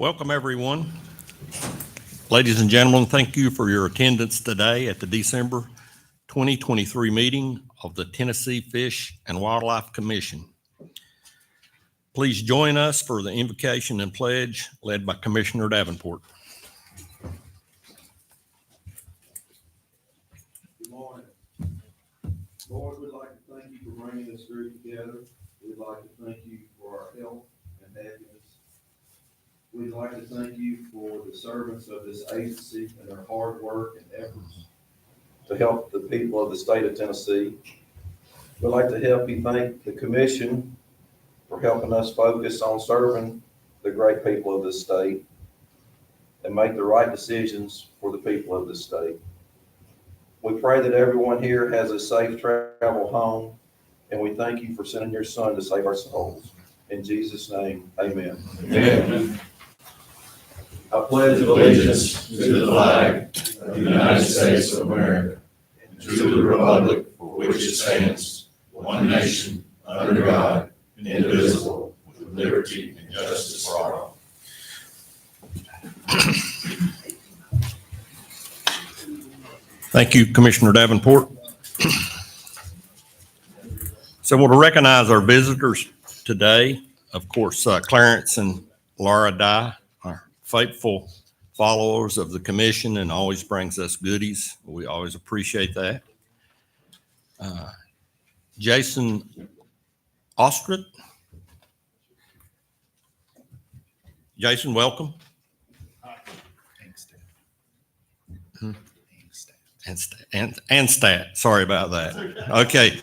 Welcome, everyone. Ladies and gentlemen, thank you for your attendance today at the December 2023 meeting of the Tennessee Fish and Wildlife Commission. Please join us for the invocation and pledge led by Commissioner Davenport. Good morning. Lord, we'd like to thank you for bringing this group together. We'd like to thank you for our health and happiness. We'd like to thank you for the servants of this agency and their hard work and efforts to help the people of the state of Tennessee. We'd like to help you thank the commission for helping us focus on serving the great people of this state and make the right decisions for the people of this state. We pray that everyone here has a safe travel home, and we thank you for sending your son to save our souls. In Jesus' name, amen. Amen. I pledge Allegiance to the flag of the United States of America and to the republic for which it stands, one nation, under God, indivisible, with liberty and justice for all. Thank you, Commissioner Davenport. So I want to recognize our visitors today. Of course, Clarence and Laura Dye are faithful followers of the commission and always brings us goodies. We always appreciate that. Jason Ostrit. Jason, welcome. And stat. Sorry about that. Okay.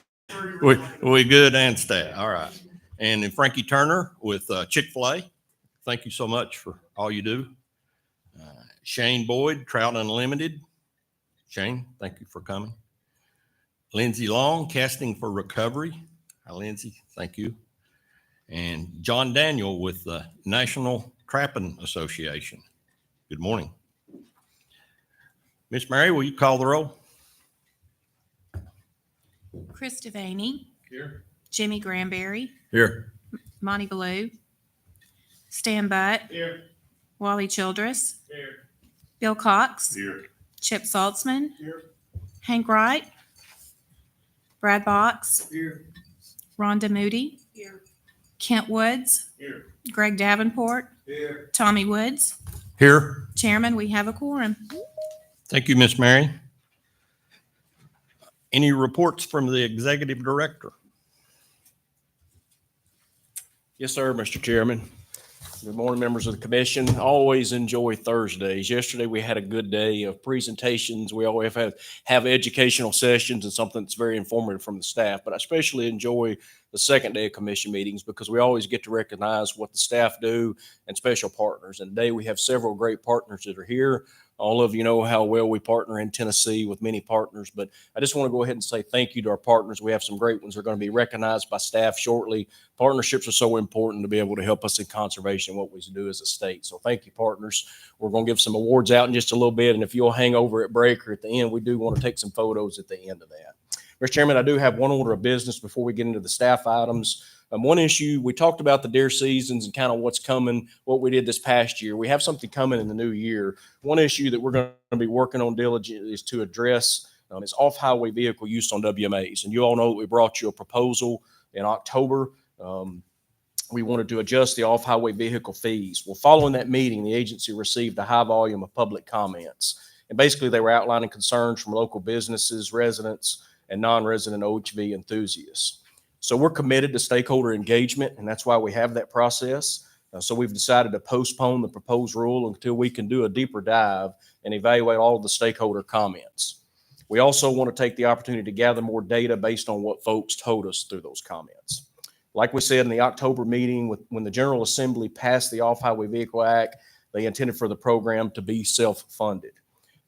We good and stat. All right. And then Frankie Turner with Chick-fil-A. Thank you so much for all you do. Shane Boyd, Trout Unlimited. Shane, thank you for coming. Lindsay Long, Casting for Recovery. Hi, Lindsay. Thank you. And John Daniel with the National Trapping Association. Good morning. Miss Mary, will you call the roll? Chris Devaney. Here. Jimmy Granberry. Here. Monty Ballou. Stan Butt. Here. Wally Childress. Here. Bill Cox. Here. Chip Saltzman. Here. Hank Wright. Brad Box. Here. Rhonda Moody. Here. Kent Woods. Here. Greg Davenport. Here. Tommy Woods. Here. Chairman, we have a quorum. Thank you, Miss Mary. Any reports from the executive director? Yes, sir, Mr. Chairman. Good morning, members of the commission. Always enjoy Thursdays. Yesterday, we had a good day of presentations. We always have educational sessions and something that's very informative from the staff, but I especially enjoy the second day of commission meetings because we always get to recognize what the staff do and special partners. And today we have several great partners that are here. All of you know how well we partner in Tennessee with many partners, but I just want to go ahead and say thank you to our partners. We have some great ones that are going to be recognized by staff shortly. Partnerships are so important to be able to help us in conservation, what we do as a state. So thank you, partners. We're going to give some awards out in just a little bit, and if you'll hang over at break or at the end, we do want to take some photos at the end of that. Mr. Chairman, I do have one order of business before we get into the staff items. One issue, we talked about the deer seasons and kind of what's coming, what we did this past year. We have something coming in the new year. One issue that we're going to be working on diligently is to address is off-highway vehicle use on WMAs. And you all know that we brought you a proposal in October. We wanted to adjust the off-highway vehicle fees. Well, following that meeting, the agency received a high volume of public comments. And basically, they were outlining concerns from local businesses, residents, and non-resident OHV enthusiasts. So we're committed to stakeholder engagement, and that's why we have that process. So we've decided to postpone the proposed rule until we can do a deeper dive and evaluate all of the stakeholder comments. We also want to take the opportunity to gather more data based on what folks told us through those comments. Like we said in the October meeting, when the General Assembly passed the Off-Highway Vehicle Act, they intended for the program to be self-funded.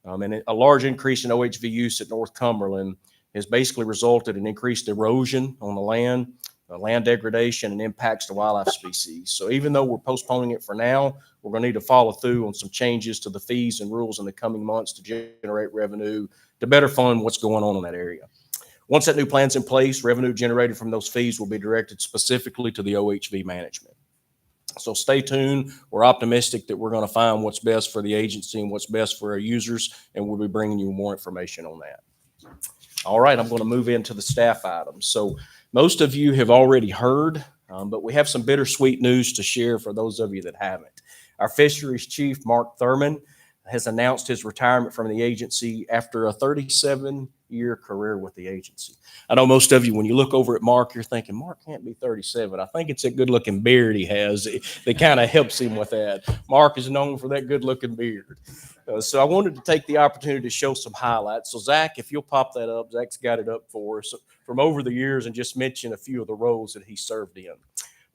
And a large increase in OHV use at North Cumberland has basically resulted in increased erosion on the land, land degradation, and impacts to wildlife species. So even though we're postponing it for now, we're going to need to follow through on some changes to the fees and rules in the coming months to generate revenue to better fund what's going on in that area. Once that new plan's in place, revenue generated from those fees will be directed specifically to the OHV management. So stay tuned. We're optimistic that we're going to find what's best for the agency and what's best for our users, and we'll be bringing you more information on that. All right, I'm going to move into the staff items. So most of you have already heard, but we have some bittersweet news to share for those of you that haven't. Our fisheries chief, Mark Thurman, has announced his retirement from the agency after a 37-year career with the agency. I know most of you, when you look over at Mark, you're thinking, Mark can't be 37. I think it's a good-looking beard he has that kind of helps him with that. Mark is known for that good-looking beard. So I wanted to take the opportunity to show some highlights. So Zach, if you'll pop that up, Zach's got it up for us from over the years and just mention a few of the roles that he served in.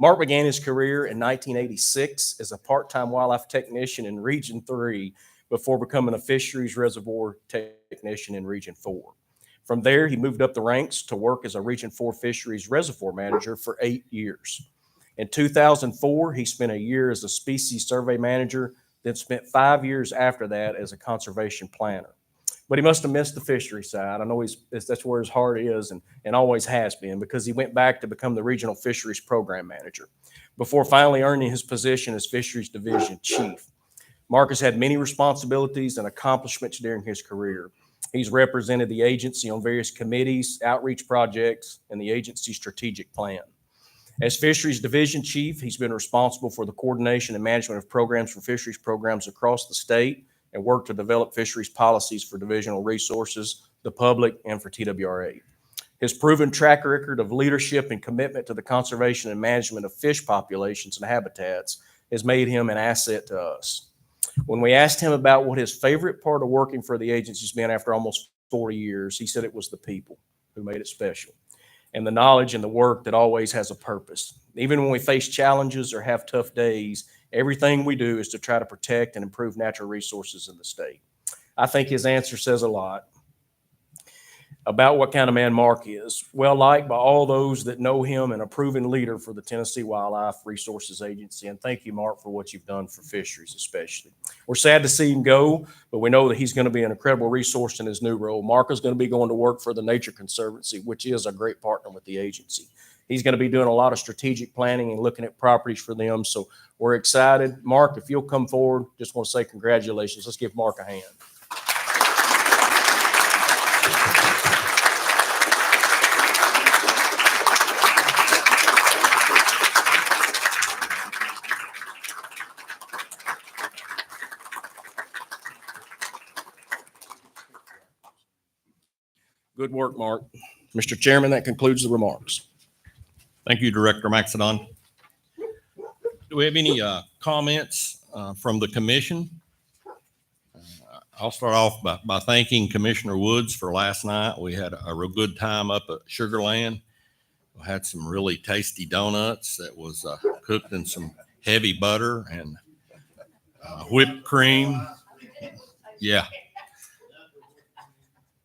Mark began his career in 1986 as a part-time wildlife technician in Region 3 before becoming a fisheries reservoir technician in Region 4. From there, he moved up the ranks to work as a Region 4 fisheries reservoir manager for 8 years. In 2004, he spent a year as a species survey manager, then spent 5 years after that as a conservation planner. But he must have missed the fishery side. I know that's where his heart is and always has been, because he went back to become the regional fisheries program manager before finally earning his position as fisheries division chief. Mark has had many responsibilities and accomplishments during his career. He's represented the agency on various committees, outreach projects, and the agency's strategic plan. As fisheries division chief, he's been responsible for the coordination and management of programs for fisheries programs across the state and worked to develop fisheries policies for divisional resources, the public, and for TWRA. His proven track record of leadership and commitment to the conservation and management of fish populations and habitats has made him an asset to us. When we asked him about what his favorite part of working for the agency's been after almost 40 years, he said it was the people who made it special and the knowledge and the work that always has a purpose. Even when we face challenges or have tough days, everything we do is to try to protect and improve natural resources in the state. I think his answer says a lot about what kind of man Mark is. Well liked by all those that know him and a proven leader for the Tennessee Wildlife Resources Agency. And thank you, Mark, for what you've done for fisheries especially. We're sad to see him go, but we know that he's going to be an incredible resource in his new role. Mark is going to be going to work for the Nature Conservancy, which is a great partner with the agency. He's going to be doing a lot of strategic planning and looking at properties for them. So we're excited. Mark, if you'll come forward, just want to say congratulations. Let's give Mark a hand. Good work, Mark. Mr. Chairman, that concludes the remarks. Thank you, Director Maxedon. Do we have any comments from the commission? I'll start off by thanking Commissioner Woods for last night. We had a real good time up at Sugarland. We had some really tasty donuts that was cooked in some heavy butter and whipped cream. Yeah.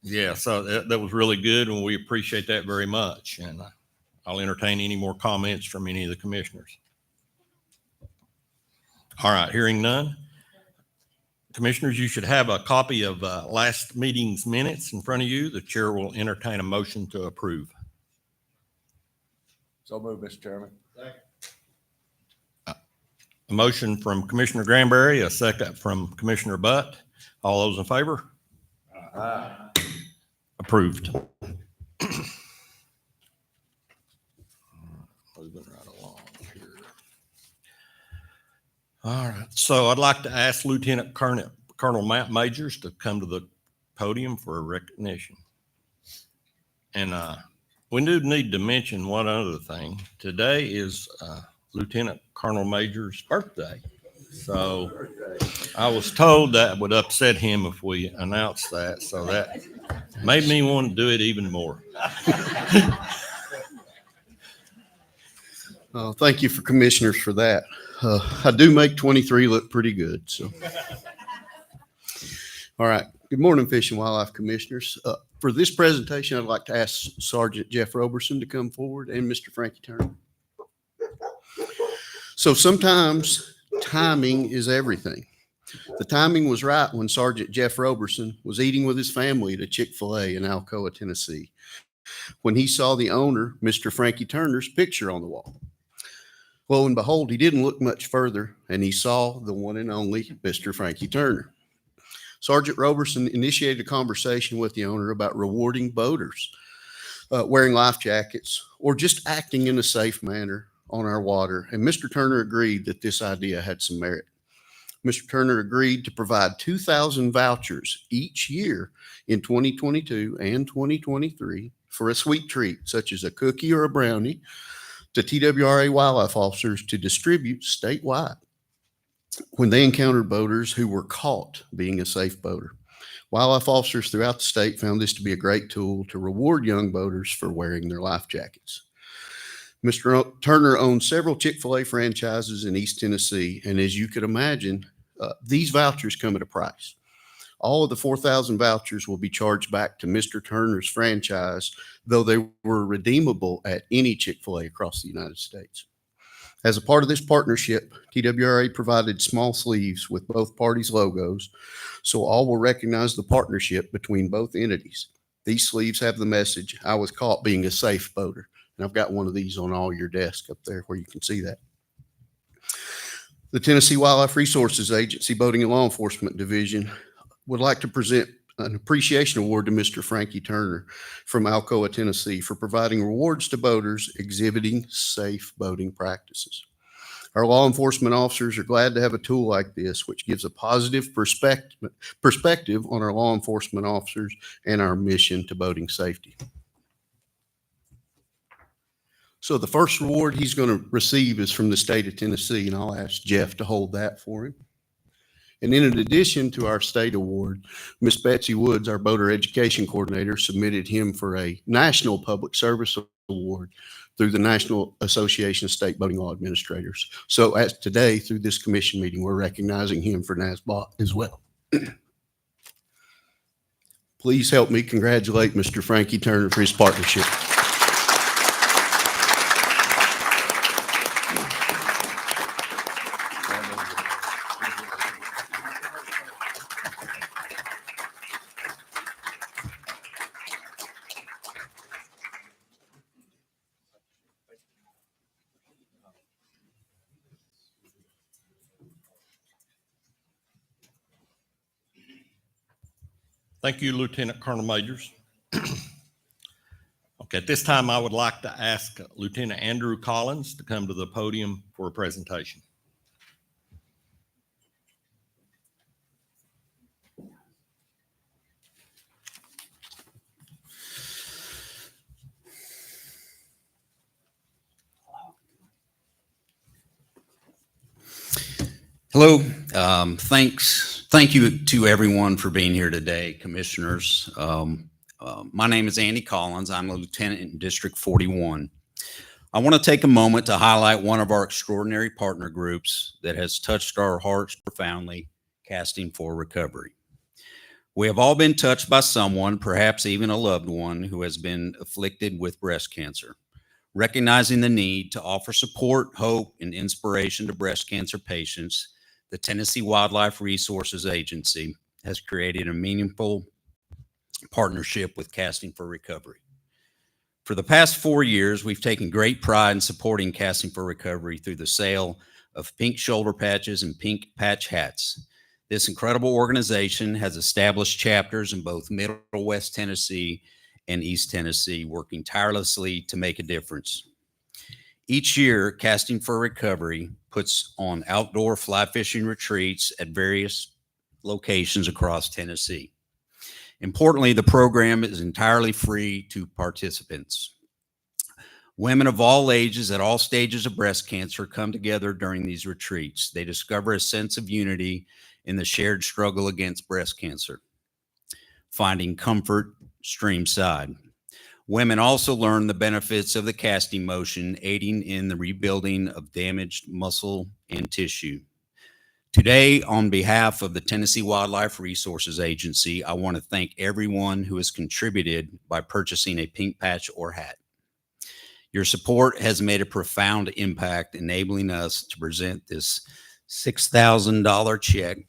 Yeah, so that was really good, and we appreciate that very much. And I'll entertain any more comments from any of the commissioners. All right, hearing none. Commissioners, you should have a copy of last meeting's minutes in front of you. The chair will entertain a motion to approve. So moved, Mr. Chairman. A motion from Commissioner Granberry, a second from Commissioner Butt. All those in favor? Aye. Approved. Moving right along here. All right. So I'd like to ask Lieutenant Colonel Matt Majors to come to the podium for a recognition. And we do need to mention one other thing. Today is Lieutenant Colonel Majors' birthday. So I was told that would upset him if we announced that. So that made me want to do it even more. Thank you for commissioners for that. I do make 23 look pretty good. So, all right. Good morning, Fish and Wildlife Commissioners. For this presentation, I'd like to ask Sergeant Jeff Roberson to come forward and Mr. Frankie Turner. So sometimes timing is everything. The timing was right when Sergeant Jeff Roberson was eating with his family at a Chick-fil-A in Alcoa, Tennessee, when he saw the owner, Mr. Frankie Turner's picture on the wall. Lo and behold, he didn't look much further, and he saw the one and only Mr. Frankie Turner. Sergeant Roberson initiated a conversation with the owner about rewarding boaters wearing life jackets or just acting in a safe manner on our water, and Mr. Turner agreed that this idea had some merit. Mr. Turner agreed to provide 2,000 vouchers each year in 2022 and 2023 for a sweet treat, such as a cookie or a brownie, to TWRA wildlife officers to distribute statewide when they encountered boaters who were caught being a safe boater. Wildlife officers throughout the state found this to be a great tool to reward young boaters for wearing their life jackets. Mr. Turner owns several Chick-fil-A franchises in East Tennessee, and as you could imagine, these vouchers come at a price. All of the 4,000 vouchers will be charged back to Mr. Turner's franchise, though they were redeemable at any Chick-fil-A across the United States. As a part of this partnership, TWRA provided small sleeves with both parties' logos, so all will recognize the partnership between both entities. These sleeves have the message, "I was caught being a safe boater." And I've got one of these on all your desks up there where you can see that. The Tennessee Wildlife Resources Agency Boating and Law Enforcement Division would like to present an appreciation award to Mr. Frankie Turner from Alcoa, Tennessee, for providing rewards to boaters exhibiting safe boating practices. Our law enforcement officers are glad to have a tool like this, which gives a positive perspective on our law enforcement officers and our mission to boating safety. So the first reward he's going to receive is from the state of Tennessee, and I'll ask Jeff to hold that for him. And then in addition to our state award, Miss Betsy Woods, our boater education coordinator, submitted him for a National Public Service Award through the National Association of State Boating Law Administrators. So as today, through this commission meeting, we're recognizing him for NASBOT as well. Please help me congratulate Mr. Frankie Turner for his partnership. Thank you, Lieutenant Colonel Majors. Okay, at this time, I would like to ask Lieutenant Andrew Collins to come to the podium for a presentation. Hello. Thank you to everyone for being here today, commissioners. My name is Andy Collins. I'm a lieutenant in District 41. I want to take a moment to highlight one of our extraordinary partner groups that has touched our hearts profoundly, Casting for Recovery. We have all been touched by someone, perhaps even a loved one, who has been afflicted with breast cancer. Recognizing the need to offer support, hope, and inspiration to breast cancer patients, the Tennessee Wildlife Resources Agency has created a meaningful partnership with Casting for Recovery. For the past 4 years, we've taken great pride in supporting Casting for Recovery through the sale of pink shoulder patches and pink patch hats. This incredible organization has established chapters in both Middle West Tennessee and East Tennessee, working tirelessly to make a difference. Each year, Casting for Recovery puts on outdoor fly fishing retreats at various locations across Tennessee. Importantly, the program is entirely free to participants. Women of all ages at all stages of breast cancer come together during these retreats. They discover a sense of unity in the shared struggle against breast cancer, finding comfort streamside. Women also learn the benefits of the casting motion, aiding in the rebuilding of damaged muscle and tissue. Today, on behalf of the Tennessee Wildlife Resources Agency, I want to thank everyone who has contributed by purchasing a pink patch or hat. Your support has made a profound impact, enabling us to present this $6,000 check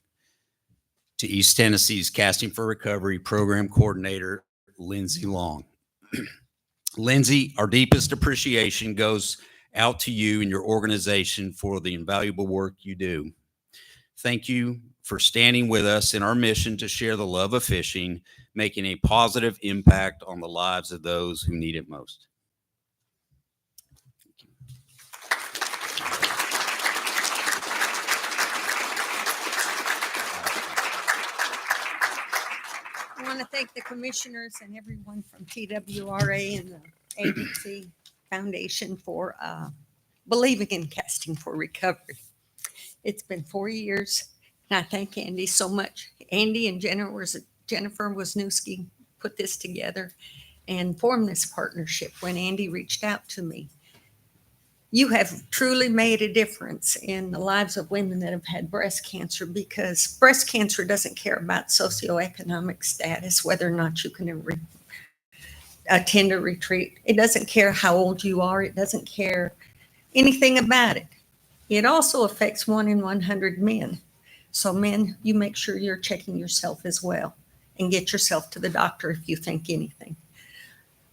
to East Tennessee's Casting for Recovery Program Coordinator, Lindsay Long. Lindsay, our deepest appreciation goes out to you and your organization for the invaluable work you do. Thank you for standing with us in our mission to share the love of fishing, making a positive impact on the lives of those who need it most. I want to thank the commissioners and everyone from TWRA and the agency foundation for believing in Casting for Recovery. It's been 4 years, and I thank Andy so much. Andy and Jennifer Wisniewski put this together and formed this partnership when Andy reached out to me. You have truly made a difference in the lives of women that have had breast cancer, because breast cancer doesn't care about socioeconomic status, whether or not you can attend a retreat. It doesn't care how old you are. It doesn't care anything about it. It also affects 1 in 100 men. So men, you make sure you're checking yourself as well and get yourself to the doctor if you think anything.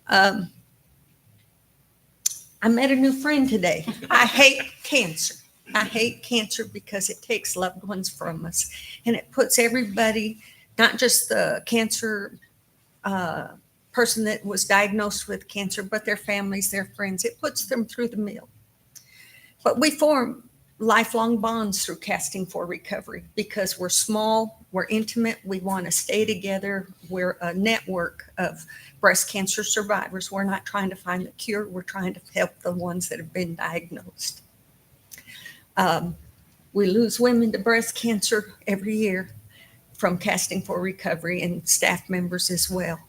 I met a new friend today. I hate cancer. I hate cancer because it takes loved ones from us, and it puts everybody, not just the cancer person that was diagnosed with cancer, but their families, their friends. It puts them through the mill. But we form lifelong bonds through Casting for Recovery because we're small, we're intimate, we want to stay together. We're a network of breast cancer survivors. We're not trying to find the cure, we're trying to help the ones that have been diagnosed. We lose women to breast cancer every year from Casting for Recovery, and staff members as well.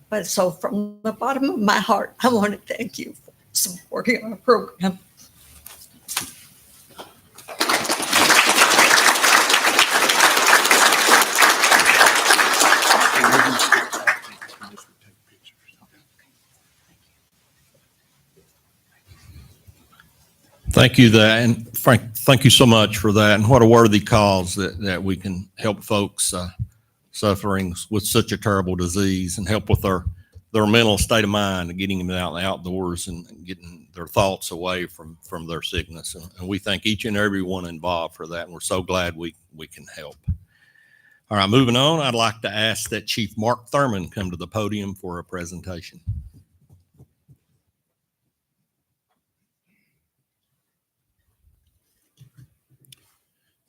But so from the bottom of my heart, I want to thank you for supporting our program. Thank you, and Frank, thank you so much for that. And what a worthy cause that we can help folks suffering with such a terrible disease and help with their mental state of mind and getting them out in the outdoors and getting their thoughts away from their sickness. And we thank each and every one involved for that. And we're so glad we can help. All right, moving on, I'd like to ask that Chief Mark Thurman come to the podium for a presentation.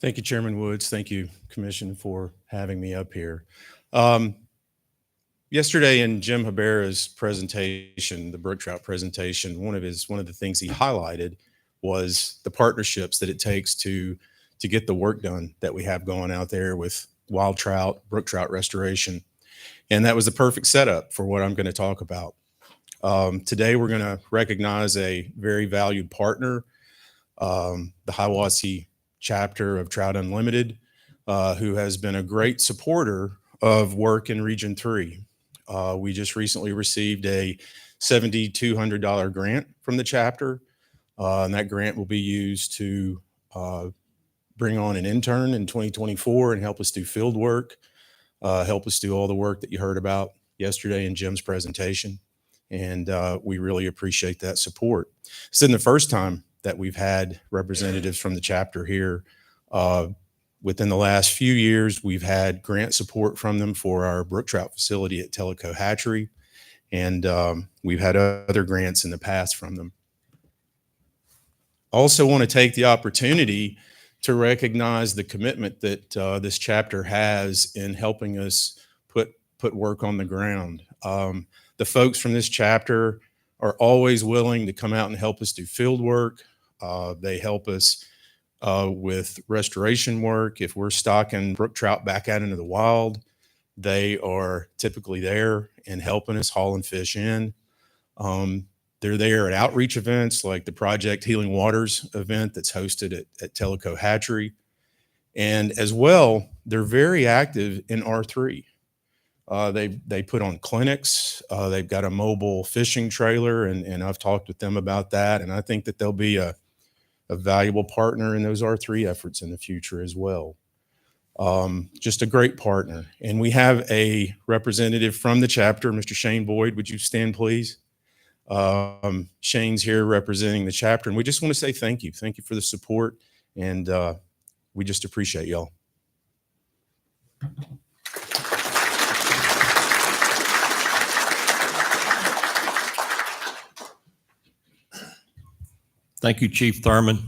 Thank you, Chairman Woods. Thank you, Commission, for having me up here. Yesterday in Jim Habera's presentation, the brook trout presentation, one of the things he highlighted was the partnerships that it takes to get the work done that we have going out there with wild trout, brook trout restoration. And that was the perfect setup for what I'm going to talk about. Today, we're going to recognize a very valued partner, the Hiawassee chapter of Trout Unlimited, who has been a great supporter of work in Region 3. We just recently received a $7,200 grant from the chapter, and that grant will be used to bring on an intern in 2024 and help us do field work, help us do all the work that you heard about yesterday in Jim's presentation. And we really appreciate that support. It's been the first time that we've had representatives from the chapter here. Within the last few years, we've had grant support from them for our brook trout facility at Tellico Hatchery, and we've had other grants in the past from them. Also want to take the opportunity to recognize the commitment that this chapter has in helping us put work on the ground. The folks from this chapter are always willing to come out and help us do field work. They help us with restoration work. If we're stocking brook trout back out into the wild, they are typically there and helping us hauling fish in. They're there at outreach events like the Project Healing Waters event that's hosted at Tellico Hatchery. And as well, they're very active in R3. They put on clinics. They've got a mobile fishing trailer, and I've talked with them about that. And I think that they'll be a valuable partner in those R3 efforts in the future as well. Just a great partner. And we have a representative from the chapter, Mr. Shane Boyd. Would you stand, please? Shane's here representing the chapter, and we just want to say thank you. Thank you for the support, and we just appreciate y'all. Thank you, Chief Thurman.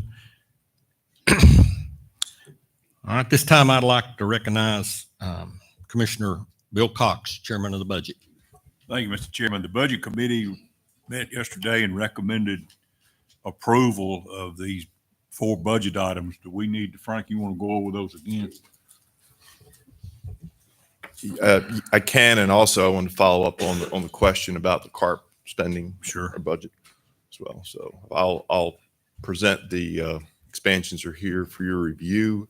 All right, this time I'd like to recognize Commissioner Bill Cox, Chairman of the Budget. Thank you, Mr. Chairman. The Budget Committee met yesterday and recommended approval of these 4 budget items. Do we need, Frank, you want to go over those again? I can, and also I want to follow up on the question about the Carp spending. Sure. Or budget as well. So I'll present the expansions are here for your review.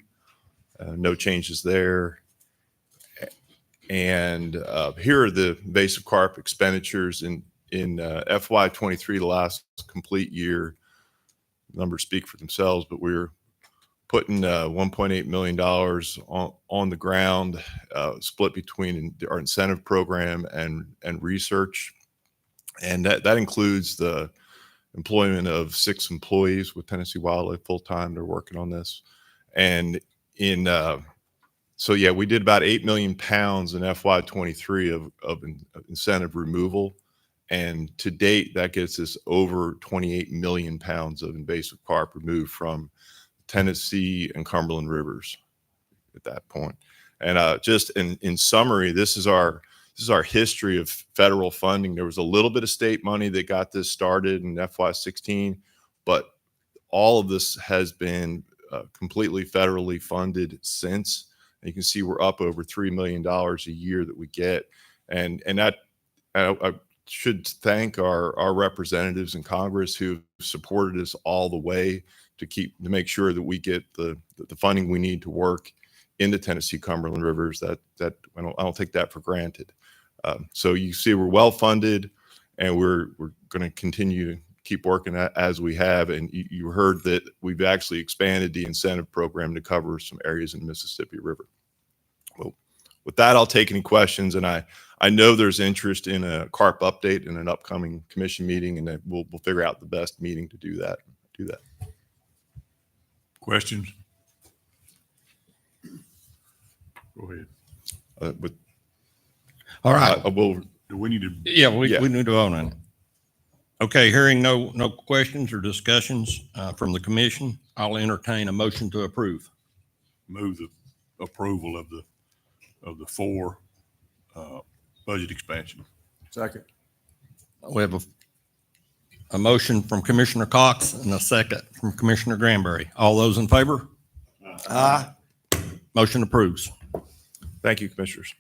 No changes there. And here are the Invasive Carp expenditures in FY23, the last complete year. Numbers speak for themselves, but we're putting $1.8 million on the ground, split between our incentive program and research. And that includes the employment of 6 employees with Tennessee Wildlife full-time. They're working on this. And so yeah, we did about 8 million pounds in FY23 of incentive removal. And to date, that gets us over 28 million pounds of invasive carp removed from Tennessee and Cumberland rivers at that point. And just in summary, this is our history of federal funding. There was a little bit of state money that got this started in FY16, but all of this has been completely federally funded since. And you can see we're up over $3 million a year that we get. And that I should thank our representatives in Congress who supported us all the way to make sure that we get the funding we need to work in the Tennessee Cumberland rivers. That I don't take that for granted. So you see we're well funded, and we're going to continue to keep working as we have. And you heard that we've actually expanded the incentive program to cover some areas in the Mississippi River. Well, with that, I'll take any questions. And I know there's interest in a carp update in an upcoming commission meeting, and that we'll figure out the best meeting to do that. Questions? Go ahead. All right. Do we need to? Yeah, we need to vote on it. Okay, hearing no questions or discussions from the commission, I'll entertain a motion to approve. Move the approval of the 4 budget expansion. Second. We have a motion from Commissioner Cox and a second from Commissioner Granberry. All those in favor? Aye. Motion approves. Thank you, commissioners.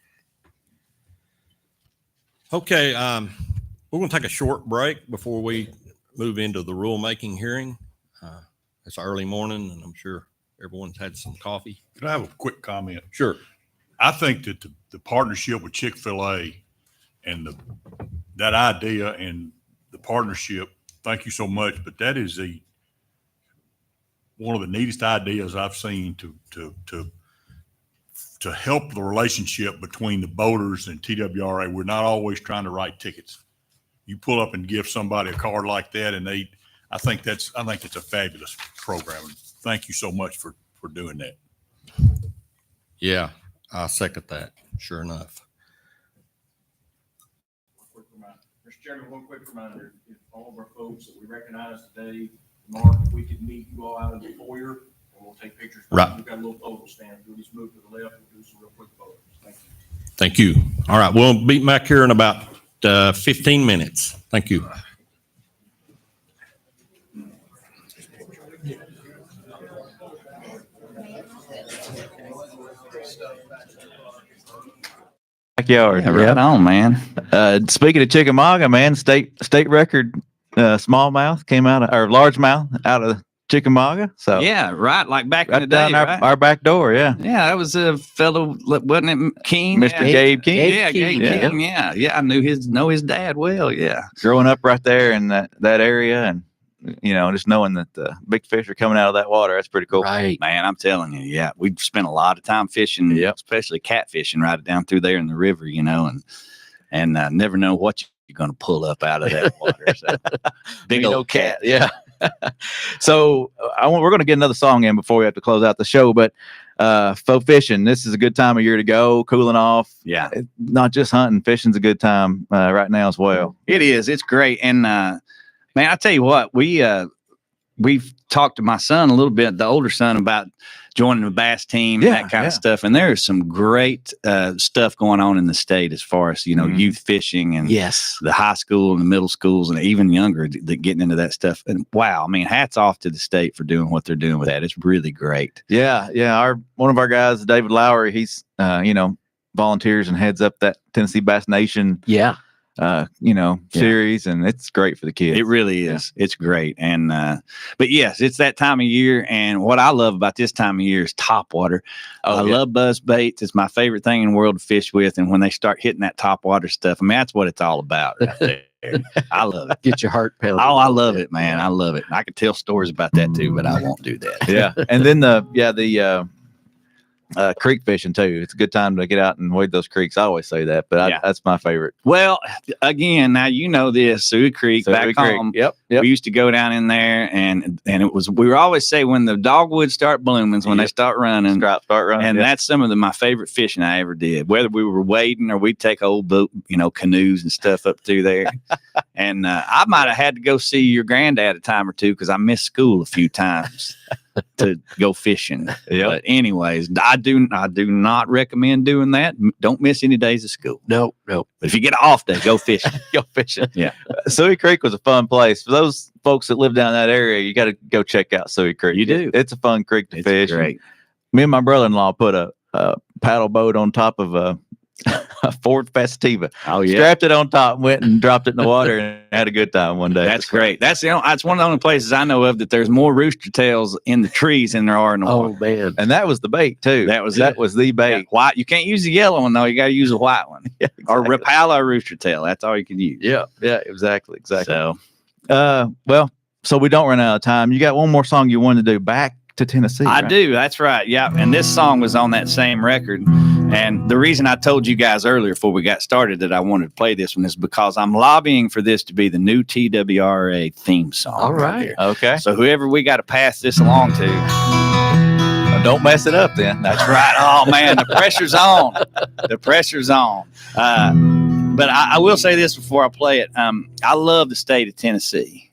Okay, we're going to take a short break before we move into the rulemaking hearing. It's early morning, and I'm sure everyone's had some coffee. Can I have a quick comment? Sure. I think that the partnership with Chick-fil-A and that idea and the partnership, thank you so much, but that is one of the neatest ideas I've seen to help the relationship between the boaters and TWRA. We're not always trying to write tickets. You pull up and give somebody a card like that, and I think it's a fabulous program. Thank you so much for doing that. Yeah, I second that. Sure enough. Mr. Chairman, one quick reminder, if all of our folks that we recognize today, Mark, if we could meet you all out in the foyer, and we'll take pictures. Right. We've got a little photo stand. We'll just move to the left and do some real quick photos. Thank you. Thank you. All right, we'll be back here in about 15 minutes. Thank you. Backyard. Right on, man. Speaking of Chickamauga, man, state record smallmouth came out of, or largemouth out of Chickamauga. So yeah, right. Like back in right the down day, our back door. Yeah. Yeah, that was a fellow, wasn't it King? Mr. Gabe King. Yeah, Gabe King. Yeah, I know his dad well. Yeah. Growing up right there in that area, and just knowing that the big fish are coming out of that water, that's pretty cool. Right, man. I'm telling you, yeah, we've spent a lot of time fishing, especially catfishing right down through there in the river, and never know what you're going to pull up out of that water. So, big We know old cat. Yeah. So we're going to get another song in before we have to close out the show, but faux fishing, this is a good time of year to go, cooling off. Yeah. Not just hunting, fishing's a good time right now as well. It is. It's great. And man, I tell you what, we've talked to my son a little bit, the older son, about joining the bass team, and that kind of stuff. And there's some great stuff going on in the state as far as, youth fishing and the high school and the middle schools and even younger that getting into that stuff. And wow, I mean, hats off to the state for doing what they're doing with that. It's really great. Yeah. One of our guys, David Lowry, he's volunteers and heads up that Tennessee Bass Nation series, and it's great for the kids. It really is. It's great. And but yes, it's that time of year, and what I love about this time of year is topwater. I love buzz baits. It's my favorite thing in the world to fish with, and when they start hitting that topwater stuff, I mean, that's what it's all about right there. I love it. Get your heart pounding. Oh, I love it, man. I love it. I could tell stories about that too, but I won't do that. Yeah. And then the creek fishing too. It's a good time to get out and wade those creeks. I always say that, but that's my favorite. Well, again, now you know this Sioux Creek back home. Yep. We used to go down in there, and it was, we were always say when the dogwoods start blooming is when they start running. Start running. And that's some of my favorite fishing I ever did. Whether we were wading or we'd take old boat, canoes and stuff up through there. And I might have had to go see your granddad a time or two because I missed school a few times to go fishing. But anyways, I do not recommend doing that. Don't miss any days of school. No. But if you get an off day, go fishing. Go fishing. Yeah. Sioux Creek was a fun place. For those folks that live down that area, you got to go check out Sioux Creek. You do. It's a fun creek to fish. Great. Me and my brother-in-law put a paddle boat on top of a Ford Festiva. Oh yeah. Strapped it on top, went and dropped it in the water, and had a good time one day. That's great. That's one of the only places I know of that there's more rooster tails in the trees than there are in the water. Oh man. And that was the bait too. That was the bait. Yeah. White. You can't use the yellow one though. You got to use a white one. Yeah, Or Rapala rooster tail. That's all you can use. Yeah, exactly. So, so we don't run out of time. You got one more song you wanted to do, Back to Tennessee. I right? do. That's right. Yeah. And this song was on that same record. And the reason I told you guys earlier before we got started that I wanted to play this one is because I'm lobbying for this to be the new TWRA theme song. All right. Here. Okay. So whoever we got to pass this along to. Don't mess it up then. That's right. Oh man, the pressure's on. The pressure's on. But I will say this before I play it. I love the state of Tennessee.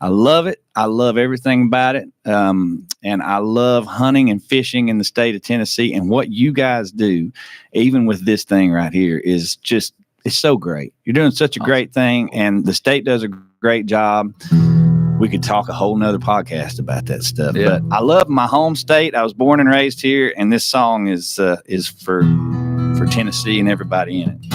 I love it. I love everything about it. And I love hunting and fishing in the state of Tennessee. And what you guys do, even with this thing right here, is just, it's so great. You're doing such a great thing, and the state does a great job. We could talk a whole nother podcast about that stuff. Yeah. But I love my home state. I was born and raised here, and this song is for Tennessee and everybody in it.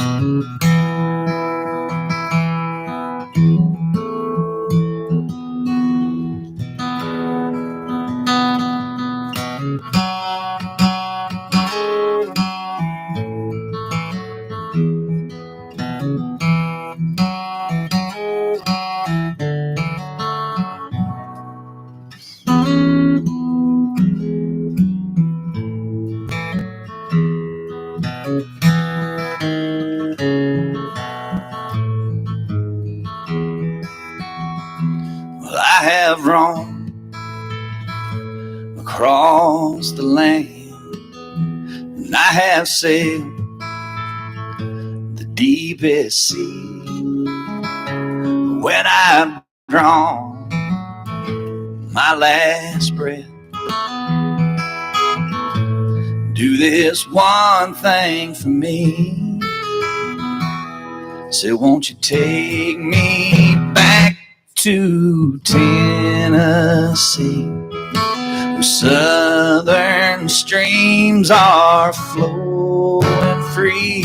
Well, I have roamed across the land, and I have sailed the deepest sea. When I've drawn my last breath, do this one thing for me. Say, won't you take me back to Tennessee, where southern streams are flowing free?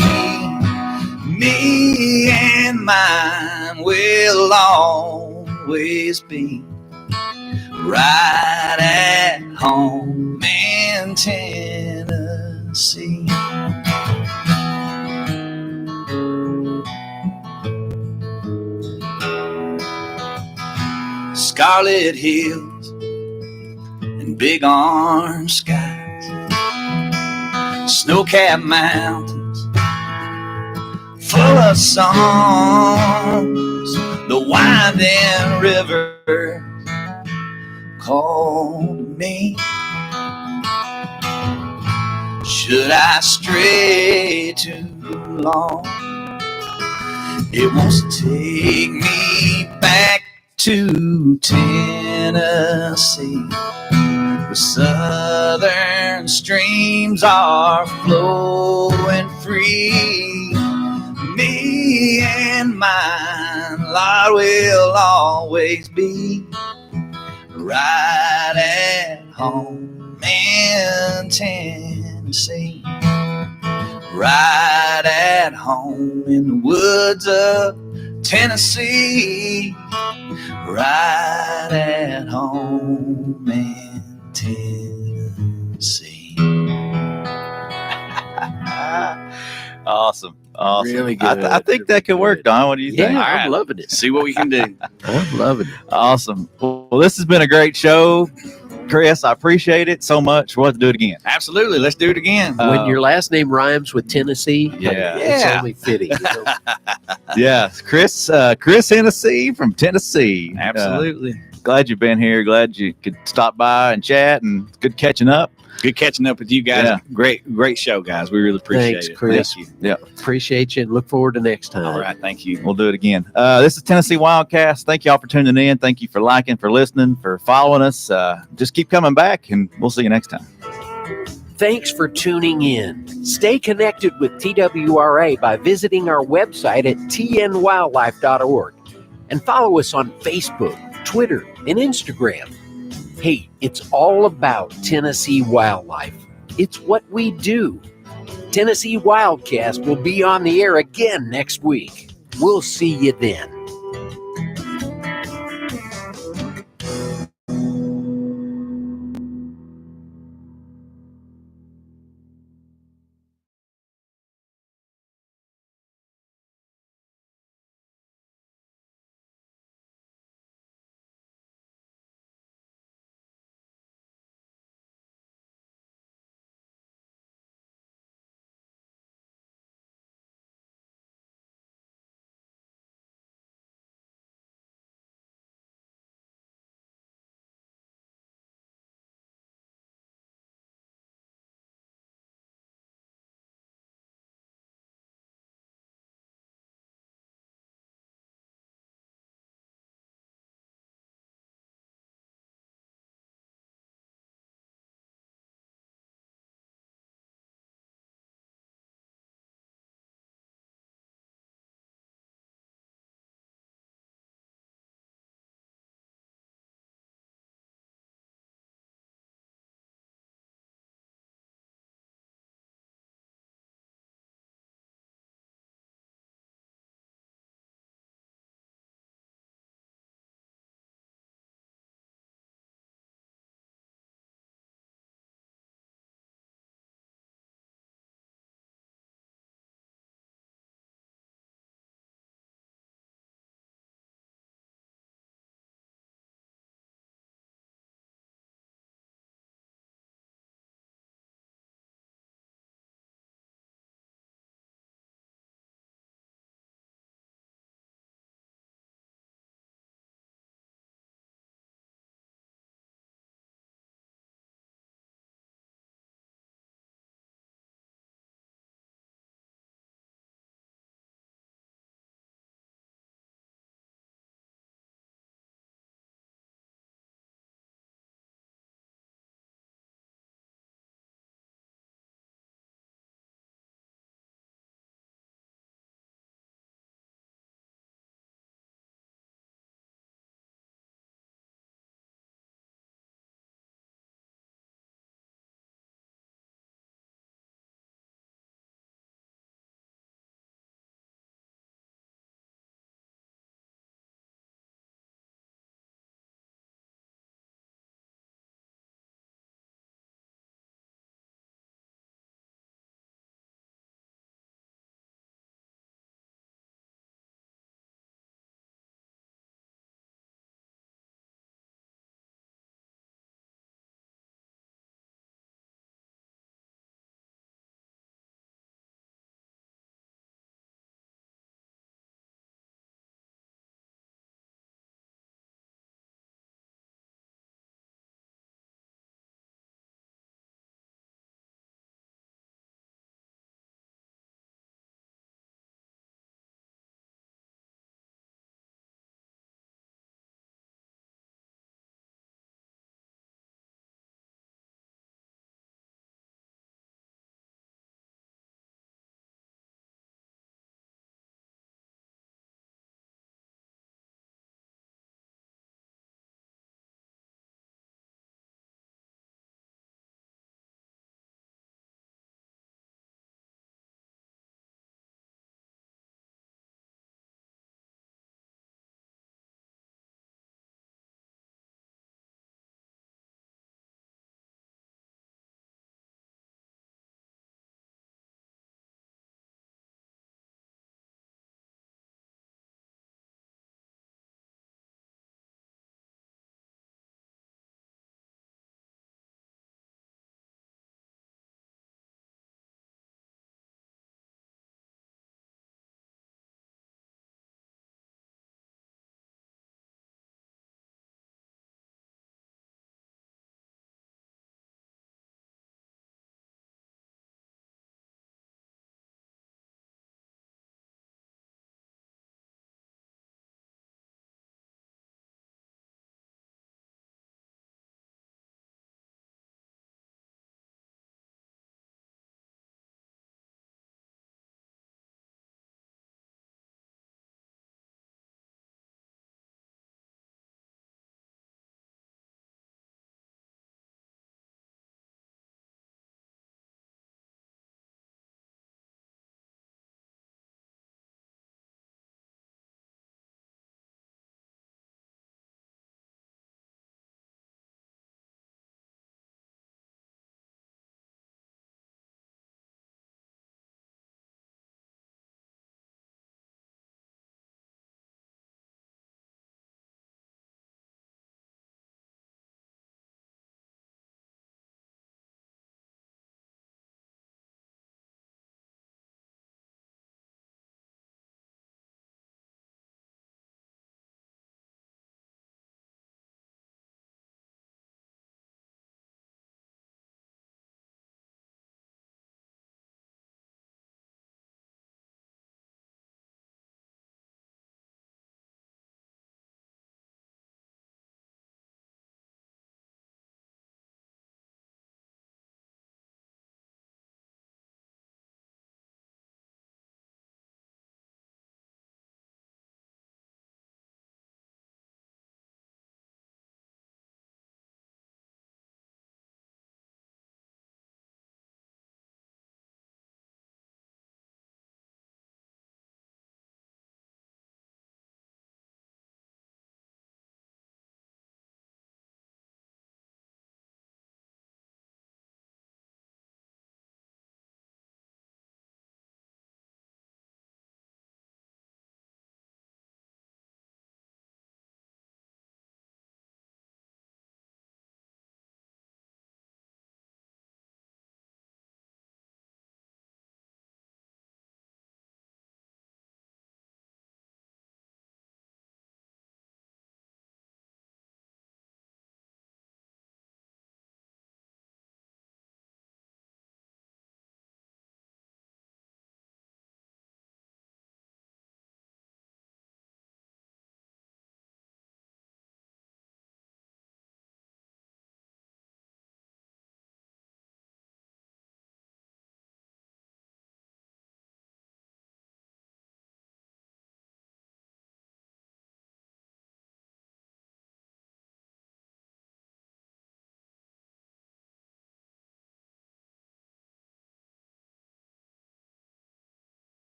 Me and mine will always be right at home in Tennessee. Scarlet hills and big orange skies, snow-capped mountains full of songs. The winding river called me. Should I stray too long? It wants to take me back to Tennessee. The southern streams are flowing free. Me and mine, Lord, will always be right at home in Tennessee. Right at home in the woods of Tennessee. Right at home in Tennessee. Awesome. Awesome. Really I, good. I think that could work, Don. What do you think? Yeah, All right. I'm loving it. See what we can do. I'm loving it. Awesome. Well, this has been a great show. Chris, I appreciate it so much. We'll have to do it again. Absolutely. Let's do it again. When your last name rhymes with Tennessee, Yeah. it's Yeah. only fitting. You know? Yeah. Chris Hennessy from Tennessee. Absolutely. Glad you've been here. Glad you could stop by and chat, and good catching up. Good catching up with you guys. Yeah. Great show, guys. We really appreciate Thanks, it. Chris. Thank you. Yeah. Appreciate you and look forward to next time. All right. Thank you. We'll do it again. This is Tennessee Wildcast. Thank y'all for tuning in. Thank you for liking, for listening, for following us. Just keep coming back, and we'll see you next time. Thanks for tuning in. Stay connected with TWRA by visiting our website at tnwildlife.org and follow us on Facebook, Twitter, and Instagram. Hey, it's all about Tennessee wildlife. It's what we do. Tennessee Wildcast will be on the air again next week. We'll see you then.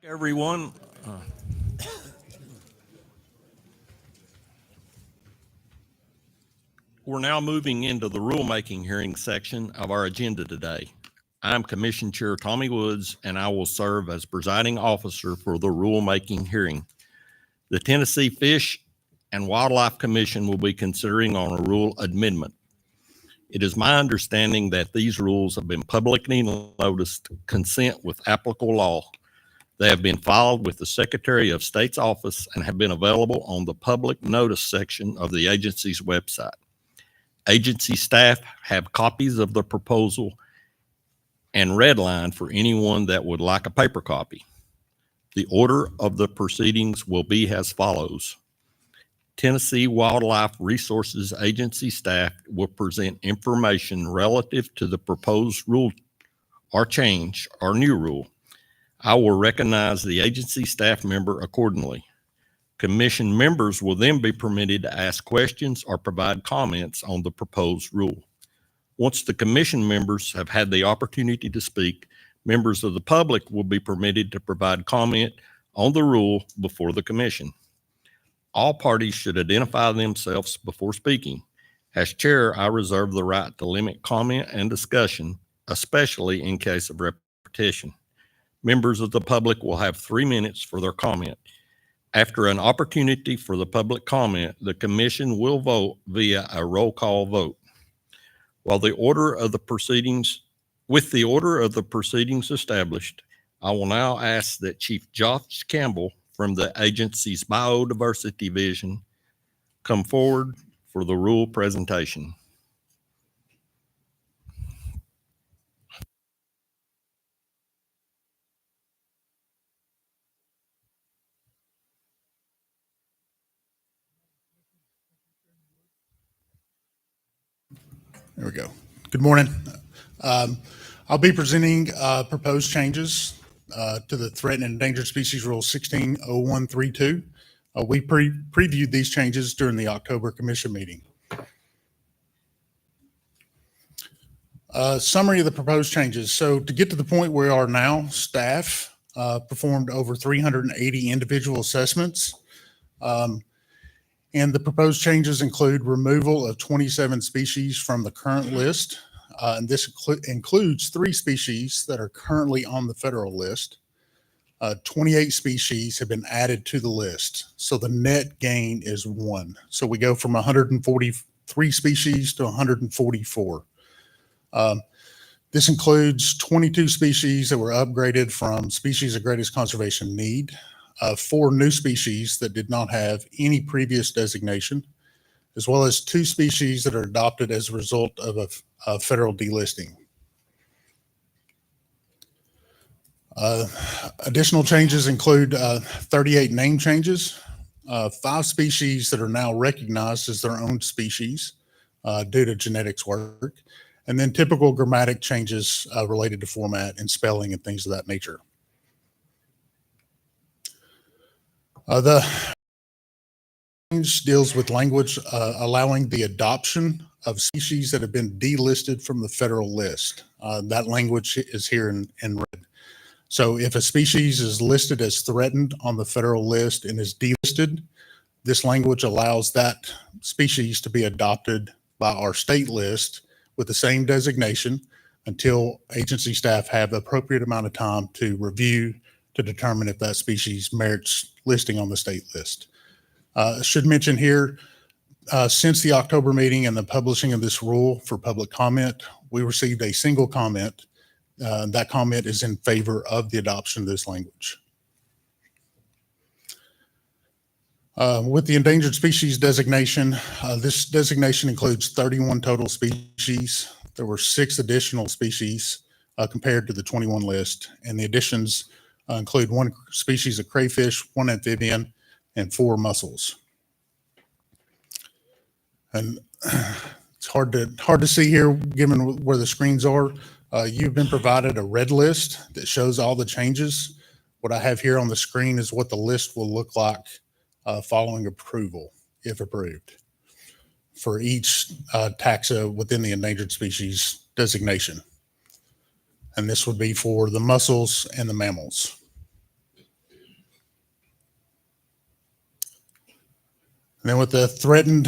Everyone. We're now moving into the rulemaking hearing section of our agenda today. I'm Commission Chair Tommy Woods, and I will serve as presiding officer for the rulemaking hearing. The Tennessee Fish and Wildlife Commission will be considering on a rule amendment. It is my understanding that these rules have been publicly noticed consent with applicable law. They have been filed with the Secretary of State's office and have been available on the public notice section of the agency's website. Agency staff have copies of the proposal and redlined for anyone that would like a paper copy. The order of the proceedings will be as follows. Tennessee Wildlife Resources Agency staff will present information relative to the proposed rule or change or new rule. I will recognize the agency staff member accordingly. Commission members will then be permitted to ask questions or provide comments on the proposed rule. Once the commission members have had the opportunity to speak, members of the public will be permitted to provide comment on the rule before the commission. All parties should identify themselves before speaking. As chair, I reserve the right to limit comment and discussion, especially in case of repetition. Members of the public will have 3 minutes for their comment. After an opportunity for the public comment, the commission will vote via a roll call vote. With the order of the proceedings established, I will now ask that Chief Josh Campbell from the agency's Biodiversity Division come forward for the rule presentation. There we go. Good morning. I'll be presenting proposed changes to the Threatened and Endangered Species Rule 160132. We previewed these changes during the October Commission meeting. Summary of the proposed changes. So to get to the point where we are now, staff performed over 380 individual assessments. And the proposed changes include removal of 27 species from the current list. And this includes 3 species that are currently on the federal list. 28 species have been added to the list. So the net gain is 1. So we go from 143 species to 144. This includes 22 species that were upgraded from species of greatest conservation need. 4 new species that did not have any previous designation, as well as 2 species that are adopted as a result of a federal delisting. Additional changes include 38 name changes, 5 species that are now recognized as their own species due to genetics work, and then typical grammatic changes related to format and spelling and things of that nature. The change deals with language allowing the adoption of species that have been delisted from the federal list. That language is here in red. So if a species is listed as threatened on the federal list and is delisted, this language allows that species to be adopted by our state list with the same designation until agency staff have the appropriate amount of time to review to determine if that species merits listing on the state list. I should mention here, since the October meeting and the publishing of this rule for public comment, we received a single comment. That comment is in favor of the adoption of this language. With the endangered species designation, this designation includes 31 total species. There were 6 additional species compared to the 21 list, and the additions include 1 species of crayfish, 1 amphibian, and 4 mussels. And it's hard to see here given where the screens are. You've been provided a red list that shows all the changes. What I have here on the screen is what the list will look like following approval, if approved, for each taxa within the endangered species designation. And this would be for the mussels and the mammals. And then with the threatened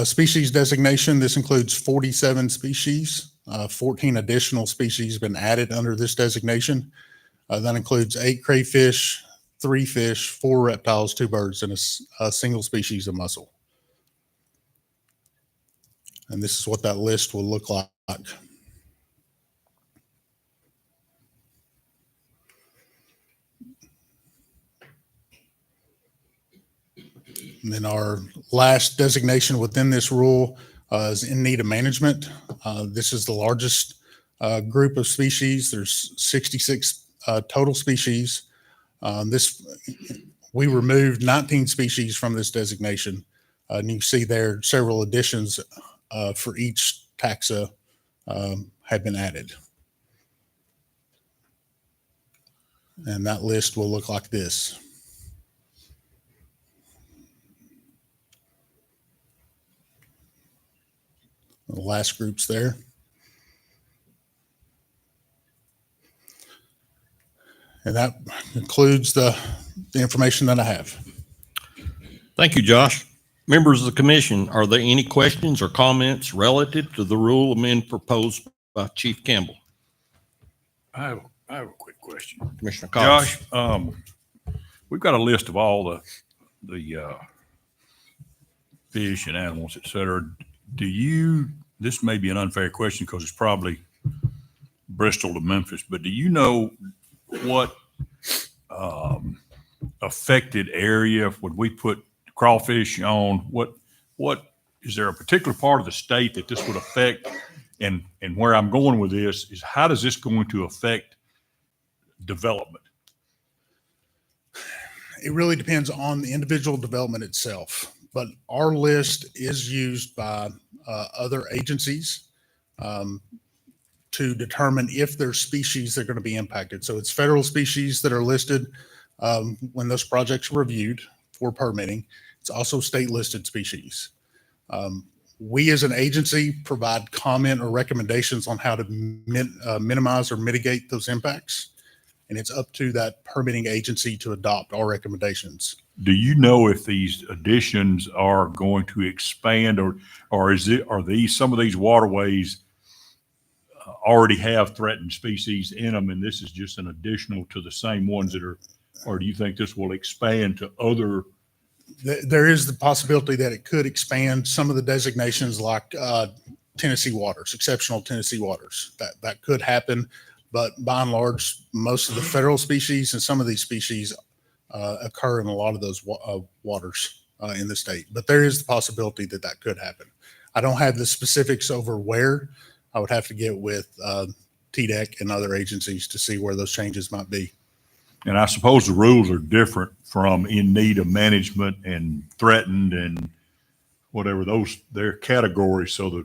species designation, this includes 47 species. 14 additional species have been added under this designation. That includes 8 crayfish, 3 fish, 4 reptiles, 2 birds, and a single species of mussel. And this is what that list will look like. And then our last designation within this rule is in need of management. This is the largest group of species. There's 66 total species. We removed 19 species from this designation. And you can see there several additions for each taxa have been added. And that list will look like this. The last group's there. And that concludes the information that I have. Thank you, Josh. Members of the commission, are there any questions or comments relative to the rule amendment proposed by Chief Campbell? I have a quick question. Commissioner Collins. Josh, we've got a list of all the fish and animals, et cetera. This may be an unfair question because it's probably Bristol to Memphis, but do you know what affected area when we put crawfish on? What is there a particular part of the state that this would affect? And where I'm going with this is, how does this going to affect development? It really depends on the individual development itself, but our list is used by other agencies to determine if there's species that are going to be impacted. So it's federal species that are listed when those projects are reviewed for permitting. It's also state listed species. We as an agency provide comment or recommendations on how to minimize or mitigate those impacts. And it's up to that permitting agency to adopt our recommendations. Do you know if these additions are going to expand, or are some of these waterways already have threatened species in them, and this is just an additional to the same ones that are, or do you think this will expand to other? There is the possibility that it could expand some of the designations, like Tennessee waters, exceptional Tennessee waters. That could happen, but by and large, most of the federal species and some of these species occur in a lot of those waters in the state. But there is the possibility that that could happen. I don't have the specifics over where. I would have to get with TDEC and other agencies to see where those changes might be. And I suppose the rules are different from in need of management and threatened and whatever their categories. So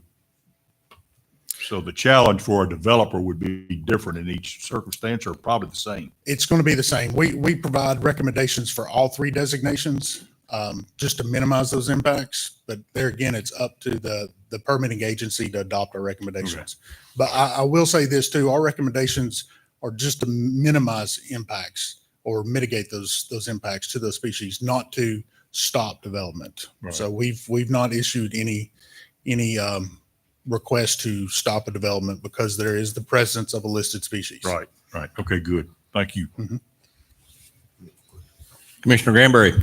the challenge for a developer would be different in each circumstance, or probably the same. It's going to be the same. We provide recommendations for all 3 designations just to minimize those impacts. But there again, it's up to the permitting agency to adopt our recommendations. Okay. But I will say this too, our recommendations are just to minimize impacts or mitigate those impacts to those species, not to stop development. Right. So we've not issued any request to stop a development because there is the presence of a listed species. Right. Okay, good. Thank you. Mm-hmm. Commissioner Granberry.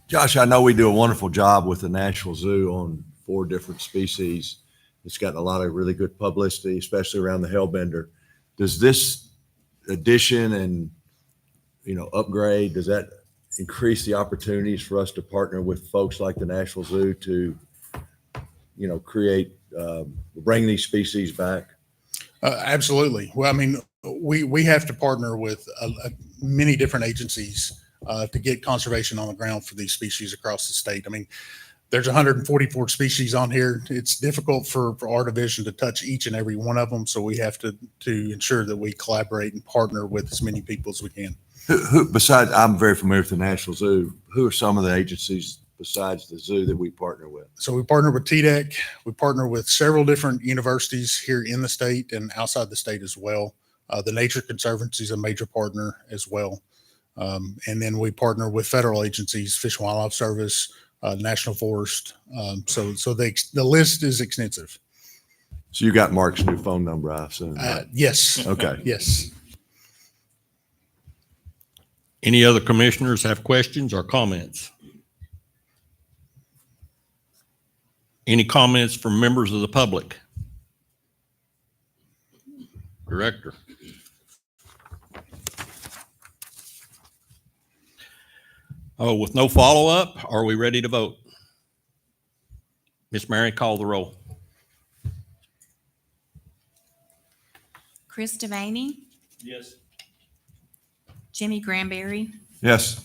Josh, I know we do a wonderful job with the National Zoo on 4 different species. It's gotten a lot of really good publicity, especially around the hellbender. Does this addition and, upgrade, does that increase the opportunities for us to partner with folks like the National Zoo to, bring these species back? Absolutely. Well, I mean, we have to partner with many different agencies to get conservation on the ground for these species across the state. I mean, there's 144 species on here. It's difficult for our division to touch each and every one of them. So we have to ensure that we collaborate and partner with as many people as we can. Who besides, I'm very familiar with the National Zoo. Who are some of the agencies besides the zoo that we partner with? So we partner with TDEC. We partner with several different universities here in the state and outside the state as well. The Nature Conservancy is a major partner as well. And then we partner with federal agencies, Fish and Wildlife Service, national forest. So the list is extensive. So you got Mark's new phone number, I assume, right? Yes. Okay. Yes. Any other commissioners have questions or comments? Any comments from members of the public? Director. Oh, with no follow-up, are we ready to vote? Miss Mary, call the roll. Chris Devaney, Yes. Jimmy Granberry, Yes.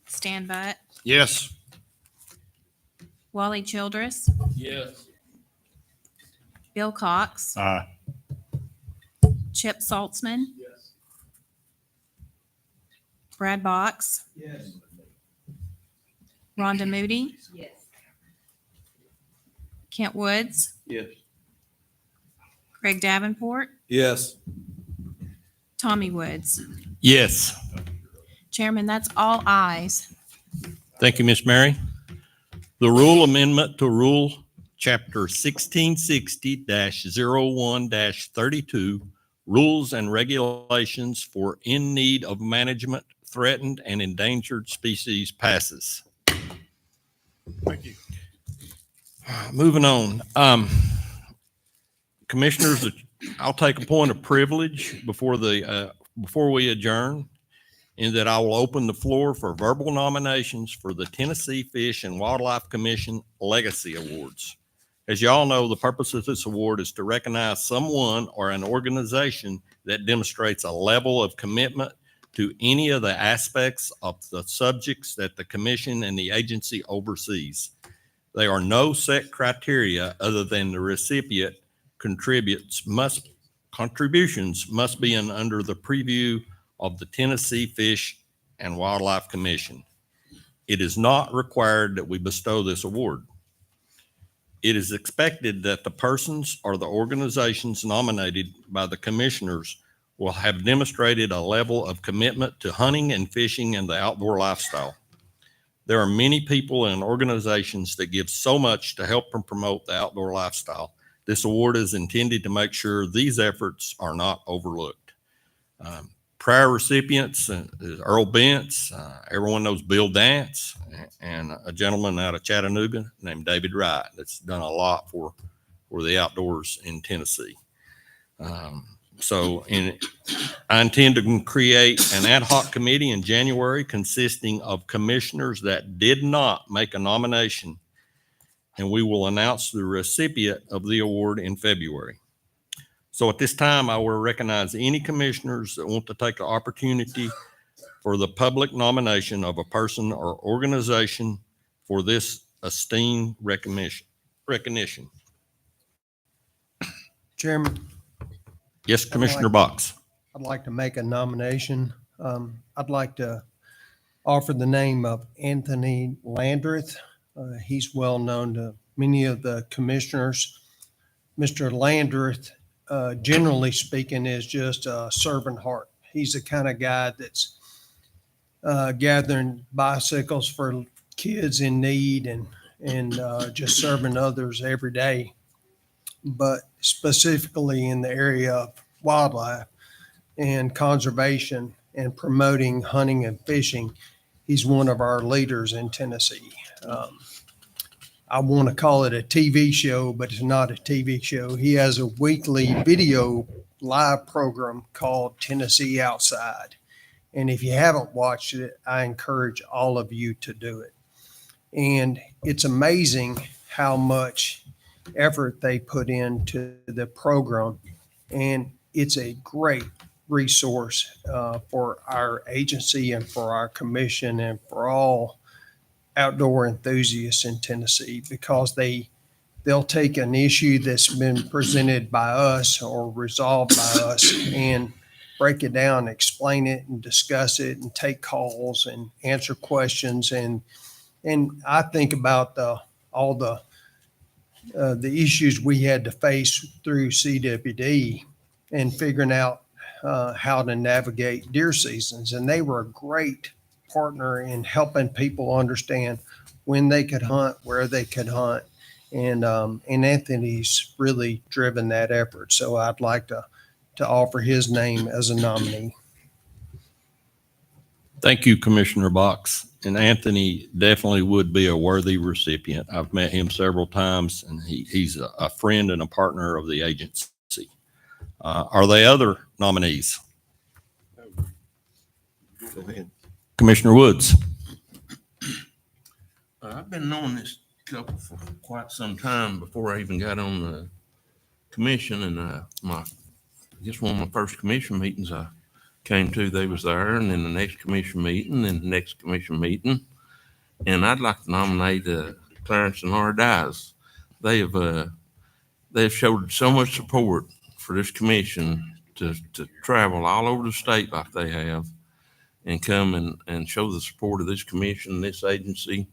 Stan Butt, Yes. Wally Childress, Yes. Bill Cox, Aye. Chip Saltzman, Yes. Brad Box, Yes. Rhonda Moody, Yes. Kent Woods, Yes. Greg Davenport, Yes. Tommy Woods. Yes. Chairman, that's all ayes. Thank you, Miss Mary. The rule amendment to Rule Chapter 1660-01-32, Rules and Regulations for In Need of Management, Threatened and Endangered Species passes. Thank you. Moving on. Commissioners, I'll take a point of privilege before we adjourn, in that I will open the floor for verbal nominations for the Tennessee Fish and Wildlife Commission Legacy Awards. As you all know, the purpose of this award is to recognize someone or an organization that demonstrates a level of commitment to any of the aspects of the subjects that the commission and the agency oversees. There are no set criteria other than the recipient contributions must be under the preview of the Tennessee Fish and Wildlife Commission. It is not required that we bestow this award. It is expected that the persons or the organizations nominated by the commissioners will have demonstrated a level of commitment to hunting and fishing and the outdoor lifestyle. There are many people and organizations that give so much to help and promote the outdoor lifestyle. This award is intended to make sure these efforts are not overlooked. Prior recipients, Earl Bentz, everyone knows Bill Dance, and a gentleman out of Chattanooga named David Wright that's done a lot for the outdoors in Tennessee. I intend to create an ad hoc committee in January consisting of commissioners that did not make a nomination, and we will announce the recipient of the award in February. So at this time, I will recognize any commissioners that want to take the opportunity for the public nomination of a person or organization for this esteemed recognition. Chairman, Yes, Commissioner Box. I'd like to make a nomination. I'd like to offer the name of Anthony Landreth. He's well known to many of the commissioners. Mr. Landreth, generally speaking, is just a servant heart. He's the kind of guy that's gathering bicycles for kids in need and just serving others every day. But specifically in the area of wildlife and conservation and promoting hunting and fishing, he's one of our leaders in Tennessee. I want to call it a TV show, but it's not a TV show. He has a weekly video live program called Tennessee Outside. And if you haven't watched it, I encourage all of you to do it. And it's amazing how much effort they put into the program. And it's a great resource for our agency and for our commission and for all outdoor enthusiasts in Tennessee, because they'll take an issue that's been presented by us or resolved by us and break it down, explain it and discuss it and take calls and answer questions. And I think about all the issues we had to face through CWD and figuring out how to navigate deer seasons. And they were a great partner in helping people understand when they could hunt, where they could hunt. And Anthony's really driven that effort. So I'd like to offer his name as a nominee. Thank you, Commissioner Box. And Anthony definitely would be a worthy recipient. I've met him several times, and he's a friend and a partner of the agency. Are there other nominees? Go ahead. Commissioner Woods. I've been knowing this couple for quite some time before I even got on the commission, and I guess one of my first commission meetings I came to, they was there, and then the next commission meeting, and the next commission meeting, and I'd like to nominate Clarence and Laura Dyes. They've showed so much support for this commission to travel all over the state like they have, and come and show the support of this commission, this agency,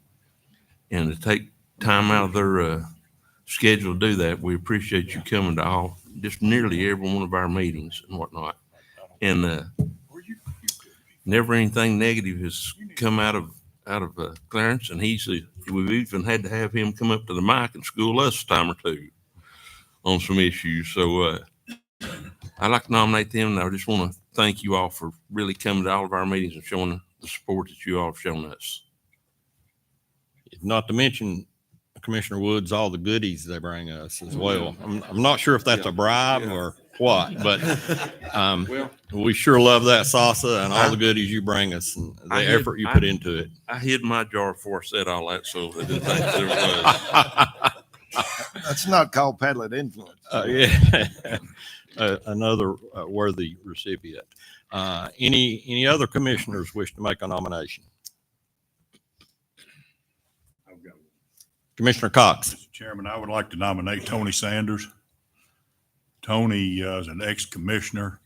and to take time out of their schedule to do that. We appreciate you coming to just nearly every one of our meetings and whatnot. And never anything negative has come out of Clarence, and we've even had to have him come up to the mic and school us a time or two on some issues. So I'd like to nominate them, and I just want to thank you all for really coming to all of our meetings and showing the support that you all have shown us. Not to mention, Commissioner Woods, all the goodies they bring us as well. I'm not sure if that's a bribe or what, but we sure love that salsa and all the goodies you bring us and the effort you put into it. I hid my jar before I said all that, so they didn't think there was. That's not called peddling influence. Yeah. Another worthy recipient. Any other commissioners wish to make a nomination? Commissioner Cox. Mr. Chairman, I would like to nominate Tony Sanders. Tony is an ex-commissioner,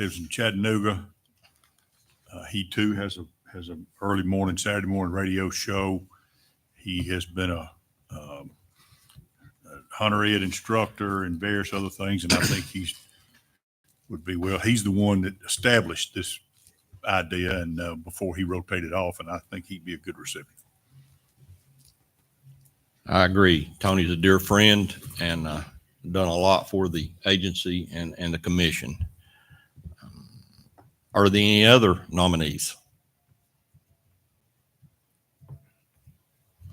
lives in Chattanooga. He too has an early morning, Saturday morning radio show. He has been a hunter ed instructor and various other things, and I think he's the one that established this idea, and before he rotated off, and I think he'd be a good recipient. I agree. Tony's a dear friend and done a lot for the agency and the commission. Are there any other nominees?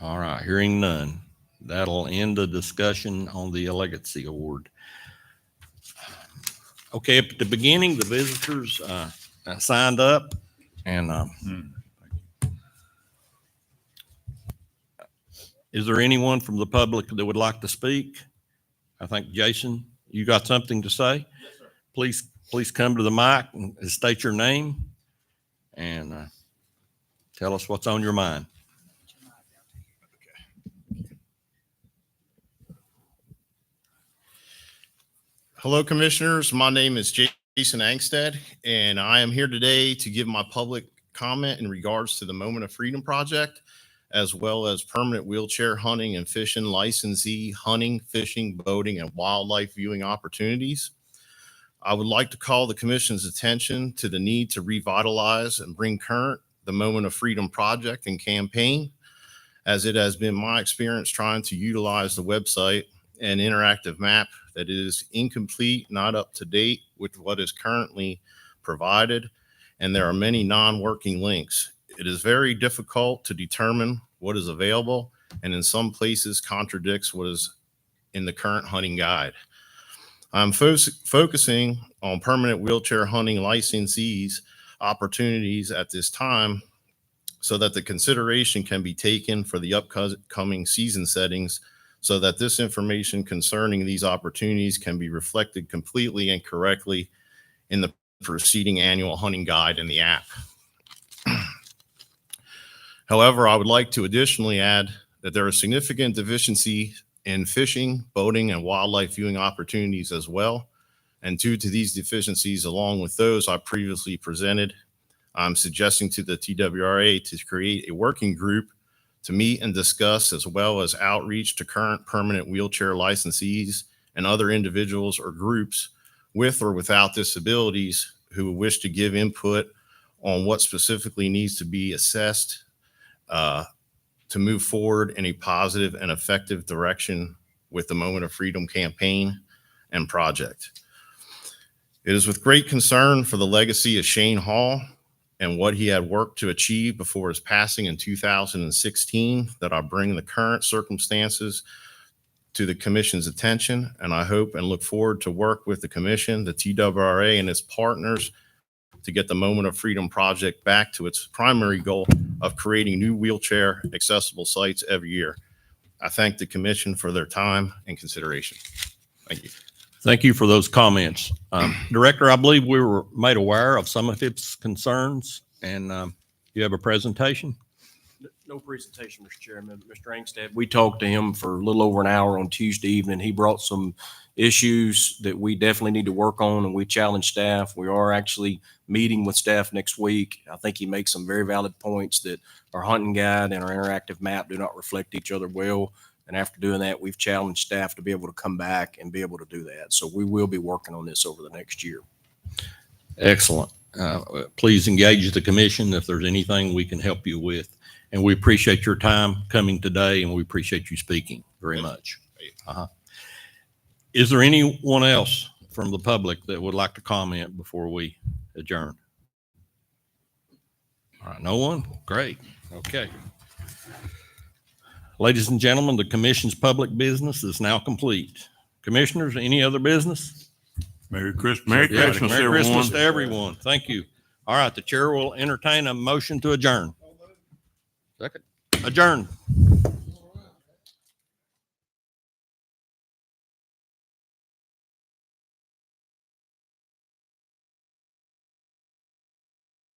All right, hearing none. That'll end the discussion on the legacy award. Okay, at the beginning, the visitors signed up, and is there anyone from the public that would like to speak? I think, Jason, you got something to say? Yes, sir. Please come to the mic and state your name and tell us what's on your mind. Hello, commissioners. My name is Jason Angstead, and I am here today to give my public comment in regards to the Moment of Freedom project, as well as permanent wheelchair hunting and fishing licensee hunting, fishing, boating, and wildlife viewing opportunities. I would like to call the commission's attention to the need to revitalize and bring current the Moment of Freedom project and campaign, as it has been my experience trying to utilize the website and interactive map that is incomplete, not up to date with what is currently provided, and there are many non-working links. It is very difficult to determine what is available, and in some places contradicts what is in the current hunting guide. I'm focusing on permanent wheelchair hunting licensees opportunities at this time so that the consideration can be taken for the upcoming season settings, so that this information concerning these opportunities can be reflected completely and correctly in the preceding annual hunting guide in the app. However, I would like to additionally add that there is significant deficiency in fishing, boating, and wildlife viewing opportunities as well. And due to these deficiencies, along with those I previously presented, I'm suggesting to the TWRA to create a working group to meet and discuss, as well as outreach to current permanent wheelchair licensees and other individuals or groups with or without disabilities who wish to give input on what specifically needs to be assessed to to move forward in a positive and effective direction with the Moment of Freedom campaign and project. It is with great concern for the legacy of Shane Hall and what he had worked to achieve before his passing in 2016 that I bring the current circumstances to the commission's attention, and I hope and look forward to work with the commission, the TWRA, and its partners to get the Moment of Freedom project back to its primary goal of creating new wheelchair accessible sites every year. I thank the commission for their time and consideration. Thank you. Thank you for those comments. Director, I believe we were made aware of some of its concerns, and you have a presentation? No presentation, Mr. Chairman. Mr. Angstad, we talked to him for a little over an hour on Tuesday evening. He brought some issues that we definitely need to work on, and we challenged staff. We are actually meeting with staff next week. I think he makes some very valid points that our hunting guide and our interactive map do not reflect each other well. And after doing that, we've challenged staff to be able to come back and be able to do that. So we will be working on this over the next year. Excellent. Please engage the commission if there's anything we can help you with. And we appreciate your time coming today, and we appreciate you speaking very much. Is there anyone else from the public that would like to comment before we adjourn? All right, no one? Great. Okay. Ladies and gentlemen, the commission's public business is now complete. Commissioners, any other business? Merry Christmas. Merry everybody. Christmas, Merry Christmas to everyone. Thank you. All right, the chair will entertain a motion to adjourn. Second. Adjourn.